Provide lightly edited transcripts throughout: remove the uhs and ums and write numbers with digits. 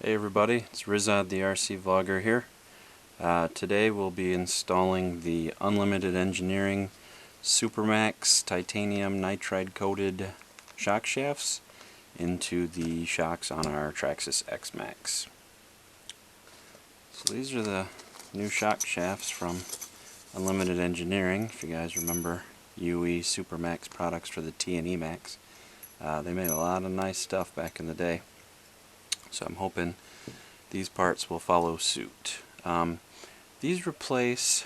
Hey everybody, it's Rizad the RC Vlogger here. Today we'll be installing the Unlimited Engineering Supermaxx titanium nitride coated shock shafts into the shocks on our Traxxas x-maxx. So these are the new shock shafts from Unlimited Engineering. If you guys remember UE Supermaxx products for the TiNi Max. They made a lot of nice stuff back in the day. So I'm hoping these parts will follow suit. These replace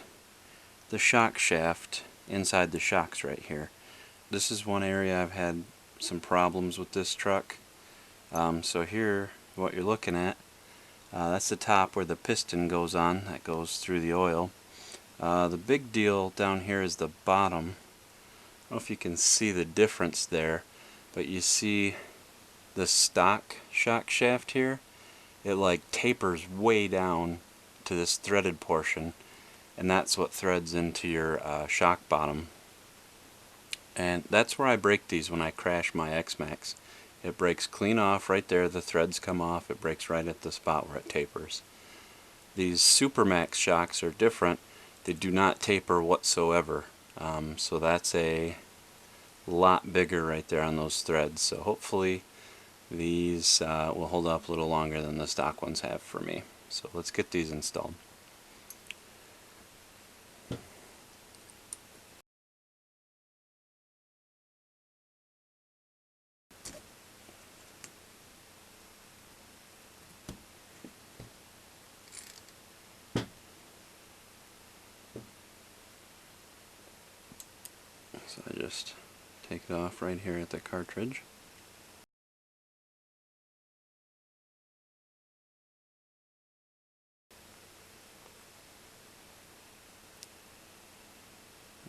the shock shaft inside the shocks right here. This is one area I've had some problems with this truck. So here, what you're looking at, that's the top where the piston goes on, that goes through the oil. The big deal down here is the bottom. I don't know if you can see the difference there, but you see the stock shock shaft here. It like tapers way down to this threaded portion, and that's what threads into your shock bottom. And that's where I break these when I crash my x-maxx. It breaks clean off right there, the threads come off, it breaks right at the spot where it tapers. These Supermaxx shocks are different. They do not taper whatsoever. So that's a lot bigger right there on those threads. So hopefully these will hold up a little longer than the stock ones have for me. So let's get these installed. So I just take it off right here at the cartridge.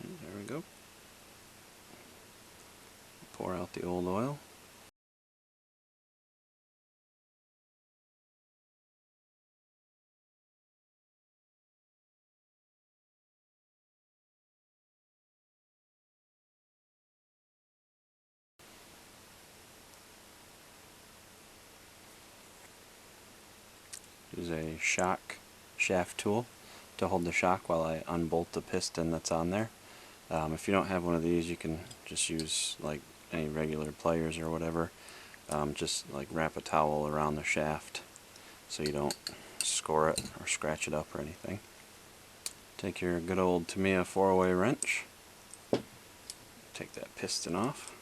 And there we go. Pour out the old oil. Use a shock shaft tool to hold the shock while I unbolt the piston that's on there. If you don't have one of these, you can just use like any regular pliers or whatever. Just like wrap a towel around the shaft so you don't score it or scratch it up or anything. Take your good old Tamiya 4-way wrench. Take that piston off.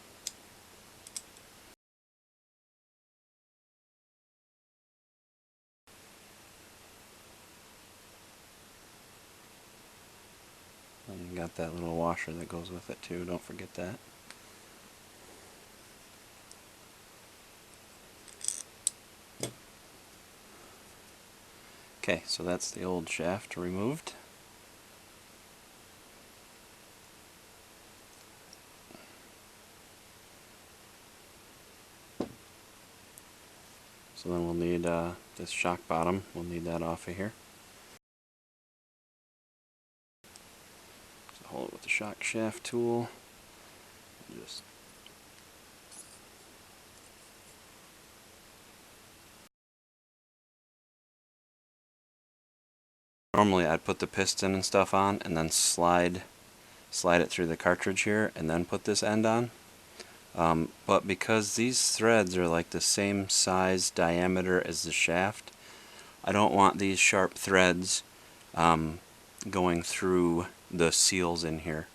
And you got that little washer that goes with it too, don't forget that. Okay, so that's the old shaft removed. So then we'll need this shock bottom, we'll need that off of here. So hold it with the shock shaft tool. Just normally I'd put the piston and stuff on and then slide it through the cartridge here and then put this end on. But because these threads are like the same size diameter as the shaft, I don't want these sharp threads going through the seals in here.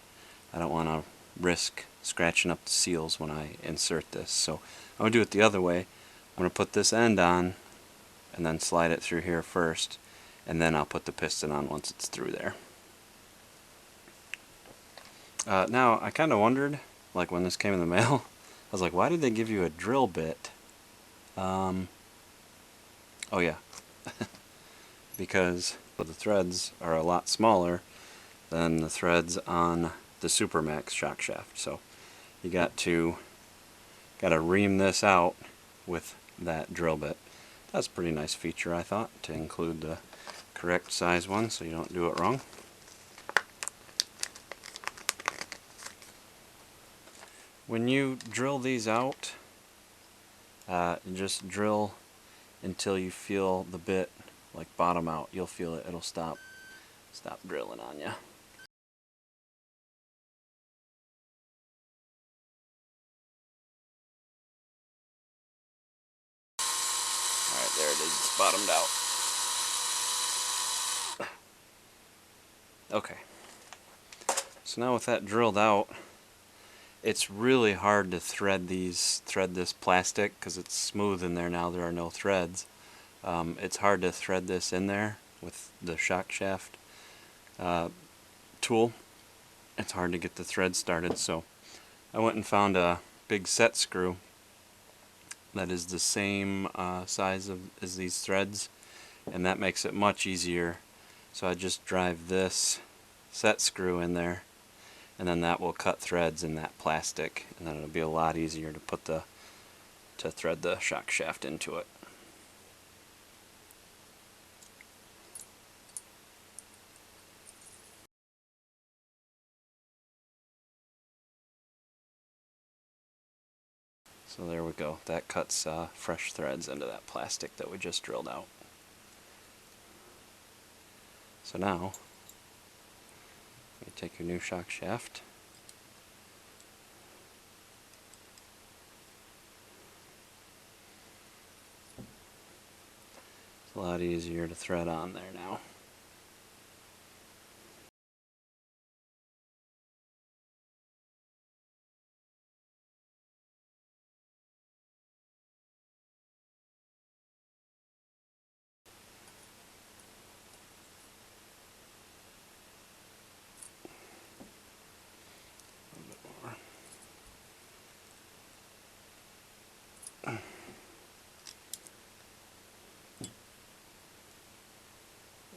I don't want to risk scratching up the seals when I insert this. So I'm going to do it the other way. I'm going to put this end on and then slide it through here first, and then I'll put the piston on once it's through there. Now I kind of wondered, like when this came in the mail, I was like, why did they give you a drill bit? Oh yeah, because the threads are a lot smaller than the threads on the Supermaxx shock shaft. So you got to ream this out with that drill bit. That's a pretty nice feature, I thought, to include the correct size one so you don't do it wrong. When you drill these out, just drill until you feel the bit like bottom out. You'll feel it. It'll stop drilling on you. Alright, there it is. It's bottomed out. Okay. So now with that drilled out, it's really hard to thread this plastic because it's smooth in there now. There are no threads. It's hard to thread this in there with the shock shaft tool. It's hard to get the thread started, so I went and found a big set screw that is the same size as these threads, and that makes it much easier. So I just drive this set screw in there, and then that will cut threads in that plastic, and then it'll be a lot easier to thread the shock shaft into it. So there we go. That cuts fresh threads into that plastic that we just drilled out. So now, you take your new shock shaft, it's a lot easier to thread on there now.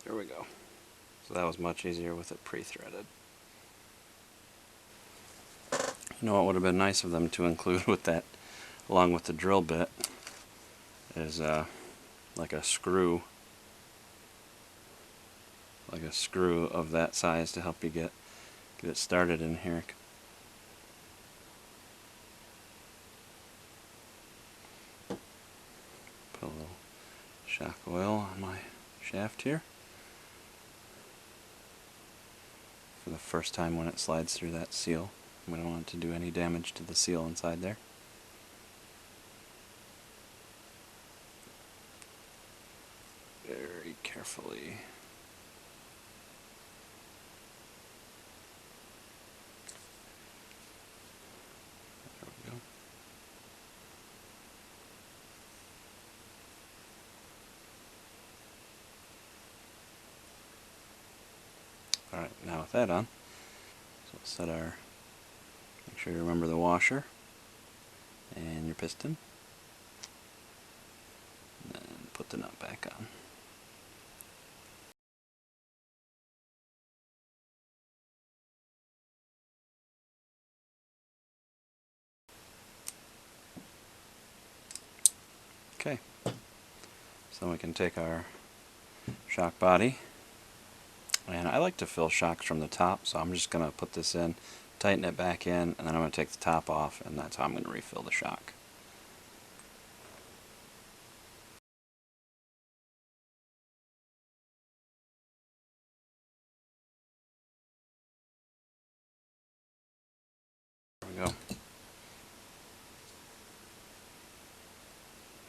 There we go. So that was much easier with it pre-threaded. You know what would have been nice of them to include with that, along with the drill bit, is like a screw of that size to help you get it started in here. Put a little shock oil on my shaft here for the first time when it slides through that seal. We don't want it to do any damage to the seal inside there. Very carefully. There we go. Alright, now with that on, so we'll set our, make sure you remember the washer and your piston, and then put the nut back on. Okay, so we can take our shock body, and I like to fill shocks from the top, so I'm just going to put this in, tighten it back in, and then I'm going to take the top off, and that's how I'm going to refill the shock. There we go.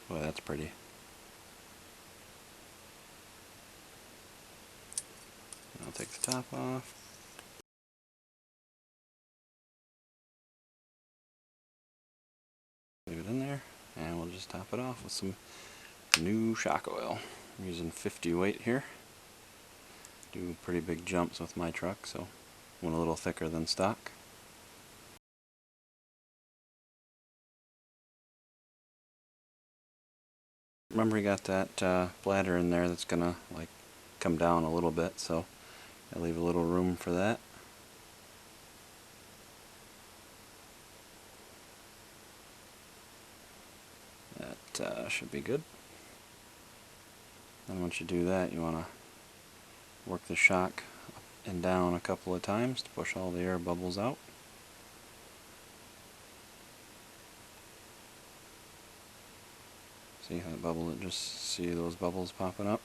Boy, that's pretty. I'll take the top off. Leave it in there, and we'll just top it off with some new shock oil. I'm using 50 weight here. Do pretty big jumps with my truck, so went a little thicker than stock. Remember, you got that bladder in there that's gonna like come down a little bit, so I leave a little room for that. That should be good. And once you do that, you want to work the shock up and down a couple of times to push all the air bubbles out. See that bubble? Just see those bubbles popping up?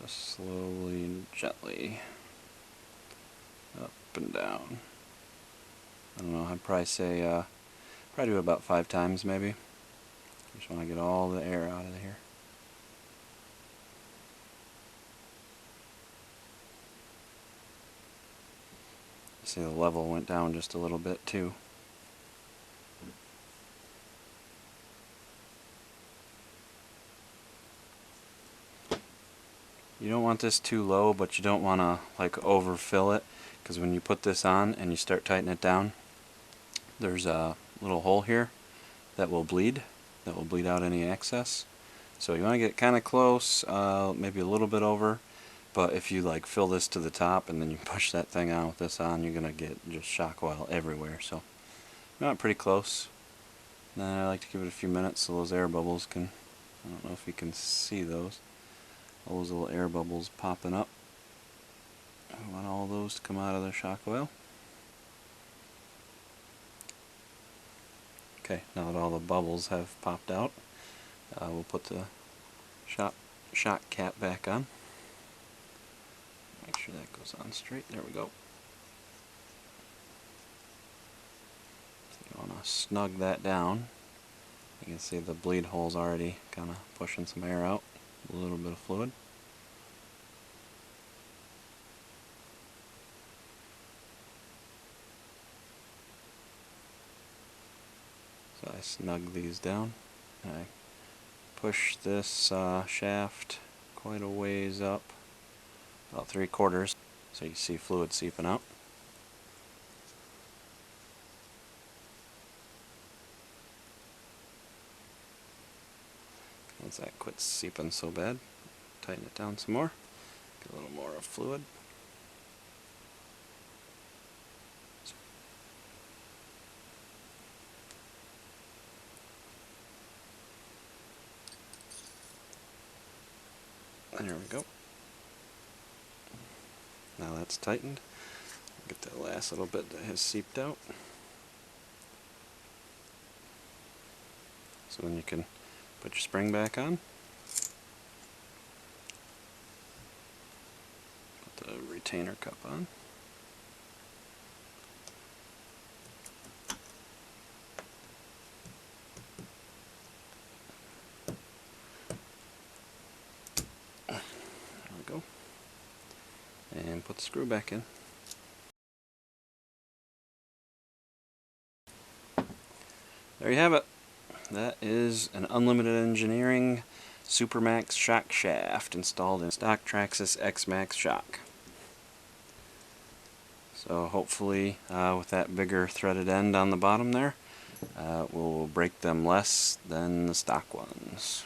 Just slowly and gently up and down. I don't know, I'd probably say, probably do it about 5 times maybe. Just want to get all the air out of here. See the level went down just a little bit too. You don't want this too low, but you don't want to like overfill it, because when you put this on and you start tightening it down, there's a little hole here that will bleed out any excess. So you want to get kind of close, maybe a little bit over, but if you like fill this to the top and then you push that thing on with this on, you're gonna get just shock oil everywhere. So you want it pretty close. Then I like to give it a few minutes so those air bubbles can, I don't know if you can see those. All those little air bubbles popping up. I want all those to come out of the shock oil. Okay, now that all the bubbles have popped out, we'll put the shock cap back on. Make sure that goes on straight. There we go. So you want to snug that down. You can see the bleed hole's already kind of pushing some air out. A little bit of fluid. So I snug these down. I push this shaft quite a ways up, about 3/4, so you see fluid seeping out. Once that quits seeping so bad, tighten it down some more, get a little more of fluid. There we go. Now that's tightened. Get that last little bit that has seeped out. So then you can put your spring back on. Put the retainer cup on. There we go. And put the screw back in. There you have it. That is an Unlimited Engineering Supermaxx shock shaft installed in stock Traxxas x-maxx shock. So hopefully with that bigger threaded end on the bottom there, we'll break them less than the stock ones.